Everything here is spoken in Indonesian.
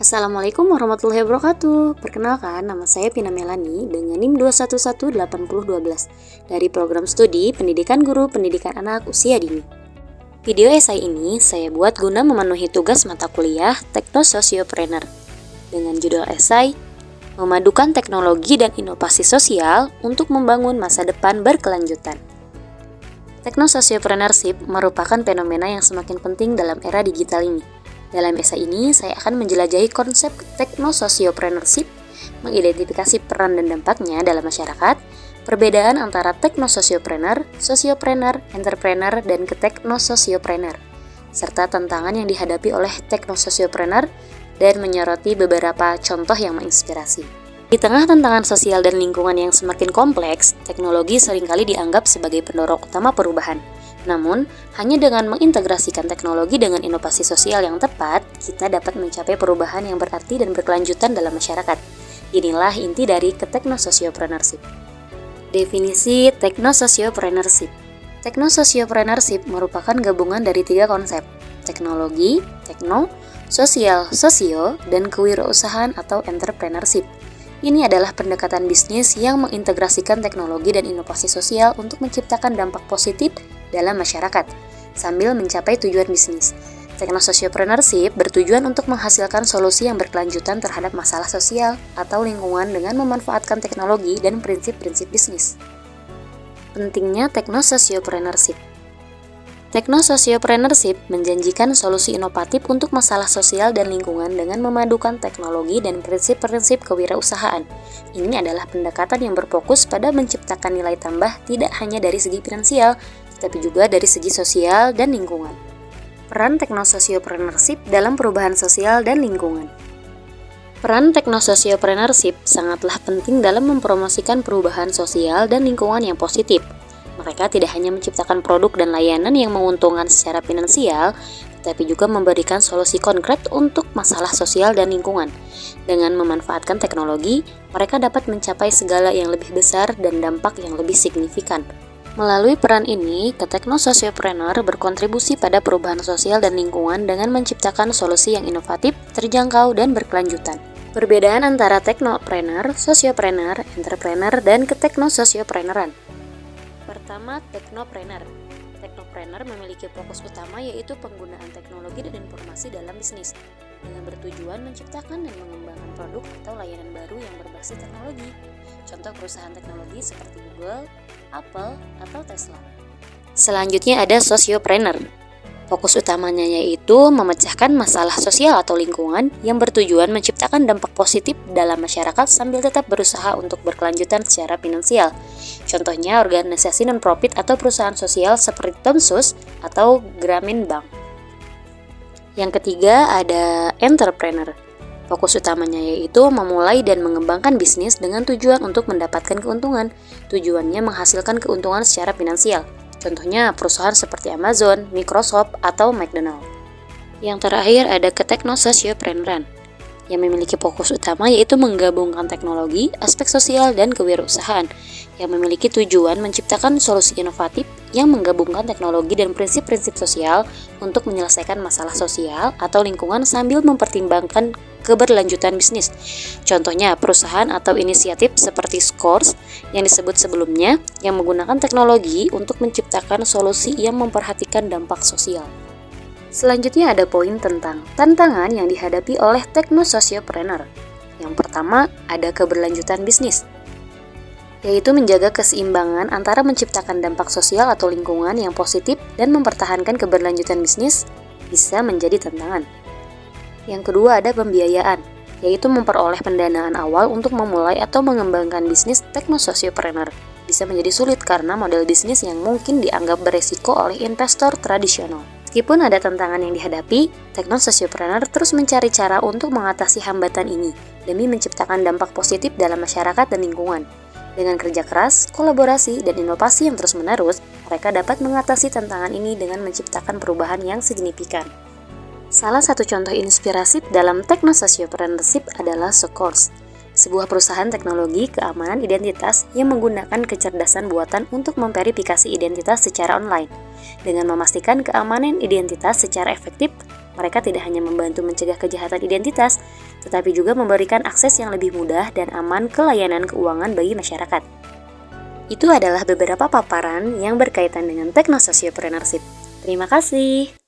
Assalamualaikum warahmatullahi wabarakatuh. Perkenalkan, nama saya Pina Melani dengan NIM 2118012 dari program studi Pendidikan Guru Pendidikan Anak Usia Dini. Video esai ini saya buat guna memenuhi tugas mata kuliah Tekno Sosiopreneur dengan judul esai Memadukan Teknologi dan Inovasi Sosial untuk Membangun Masa Depan Berkelanjutan. Tekno Sociopreneurship merupakan fenomena yang semakin penting dalam era digital ini. Dalam esai ini, saya akan menjelajahi konsep Tekno Sociopreneurship, mengidentifikasi peran dan dampaknya dalam masyarakat, perbedaan antara Tekno Sociopreneur, Sociopreneur, Entrepreneur, dan Tekno Sociopreneur, serta tantangan yang dihadapi oleh Tekno Sociopreneur dan menyoroti beberapa contoh yang menginspirasi. Di tengah tantangan sosial dan lingkungan yang semakin kompleks, teknologi seringkali dianggap sebagai pendorong utama perubahan. Namun, hanya dengan mengintegrasikan teknologi dengan inovasi sosial yang tepat, kita dapat mencapai perubahan yang berarti dan berkelanjutan dalam masyarakat. Inilah inti dari Tekno Sociopreneurship. Definisi Tekno Sociopreneurship. Tekno Sociopreneurship merupakan gabungan dari 3 konsep: teknologi, tekno, sosial, sosio, dan kewirausahaan atau entrepreneurship. Ini adalah pendekatan bisnis yang mengintegrasikan teknologi dan inovasi sosial untuk menciptakan dampak positif dalam masyarakat, sambil mencapai tujuan bisnis. Tekno Sociopreneurship bertujuan untuk menghasilkan solusi yang berkelanjutan terhadap masalah sosial atau lingkungan dengan memanfaatkan teknologi dan prinsip-prinsip bisnis. Pentingnya Tekno Sociopreneurship. Tekno Sociopreneurship menjanjikan solusi inovatif untuk masalah sosial dan lingkungan dengan memadukan teknologi dan prinsip-prinsip kewirausahaan. Ini adalah pendekatan yang berfokus pada menciptakan nilai tambah tidak hanya dari segi finansial, tetapi juga dari segi sosial dan lingkungan. Peran Tekno Sociopreneurship dalam perubahan sosial dan lingkungan. Peran Tekno Sociopreneurship sangatlah penting dalam mempromosikan perubahan sosial dan lingkungan yang positif. Mereka tidak hanya menciptakan produk dan layanan yang menguntungkan secara finansial, tetapi juga memberikan solusi konkret untuk masalah sosial dan lingkungan. Dengan memanfaatkan teknologi, mereka dapat mencapai segala yang lebih besar dan dampak yang lebih signifikan. Melalui peran ini, Tekno Sociopreneur berkontribusi pada perubahan sosial dan lingkungan dengan menciptakan solusi yang inovatif, terjangkau, dan berkelanjutan. Perbedaan antara Teknopreneur, Sociopreneur, Entrepreneur, dan Tekno Sociopreneuran. Pertama, Teknopreneur. Teknopreneur memiliki fokus utama yaitu penggunaan teknologi dan informasi dalam bisnis dengan bertujuan menciptakan dan mengembangkan produk atau layanan baru yang berbasis teknologi. Contoh perusahaan teknologi seperti Google, Apple, atau Tesla. Selanjutnya ada Sociopreneur. Fokus utamanya yaitu memecahkan masalah sosial atau lingkungan yang bertujuan menciptakan dampak positif dalam masyarakat sambil tetap berusaha untuk berkelanjutan secara finansial. Contohnya organisasi non-profit atau perusahaan sosial seperti Tomsus atau Grameen Bank. Yang ketiga ada Entrepreneur. Fokus utamanya yaitu memulai dan mengembangkan bisnis dengan tujuan untuk mendapatkan keuntungan. Tujuannya menghasilkan keuntungan secara finansial. Contohnya perusahaan seperti Amazon, Microsoft, atau McDonald. Yang terakhir ada Tekno Sociopreneuran, yang memiliki fokus utama yaitu menggabungkan teknologi, aspek sosial, dan kewirausahaan, yang memiliki tujuan menciptakan solusi inovatif yang menggabungkan teknologi dan prinsip-prinsip sosial untuk menyelesaikan masalah sosial atau lingkungan sambil mempertimbangkan keberlanjutan bisnis. Contohnya perusahaan atau inisiatif seperti Scores yang disebut sebelumnya yang menggunakan teknologi untuk menciptakan solusi yang memperhatikan dampak sosial. Selanjutnya ada poin tentang tantangan yang dihadapi oleh Tekno Sociopreneur. Yang pertama ada keberlanjutan bisnis, yaitu menjaga keseimbangan antara menciptakan dampak sosial atau lingkungan yang positif dan mempertahankan keberlanjutan bisnis bisa menjadi tantangan. Yang kedua ada pembiayaan, yaitu memperoleh pendanaan awal untuk memulai atau mengembangkan bisnis Tekno Sociopreneur. Bisa menjadi sulit karena model bisnis yang mungkin dianggap beresiko oleh investor tradisional. Meskipun ada tantangan yang dihadapi, Tekno Sociopreneur terus mencari cara untuk mengatasi hambatan ini demi menciptakan dampak positif dalam masyarakat dan lingkungan. Dengan kerja keras, kolaborasi, dan inovasi yang terus-menerus, mereka dapat mengatasi tantangan ini dengan menciptakan perubahan yang signifikan. Salah satu contoh inspirasi dalam Tekno Sociopreneurship adalah Scores, sebuah perusahaan teknologi keamanan identitas yang menggunakan kecerdasan buatan untuk memverifikasi identitas secara online. Dengan memastikan keamanan identitas secara efektif, Mereka tidak hanya membantu mencegah kejahatan identitas, tetapi juga memberikan akses yang lebih mudah dan aman ke layanan keuangan bagi masyarakat. Itu adalah beberapa paparan yang berkaitan dengan teknosociopreneurship. Terima kasih.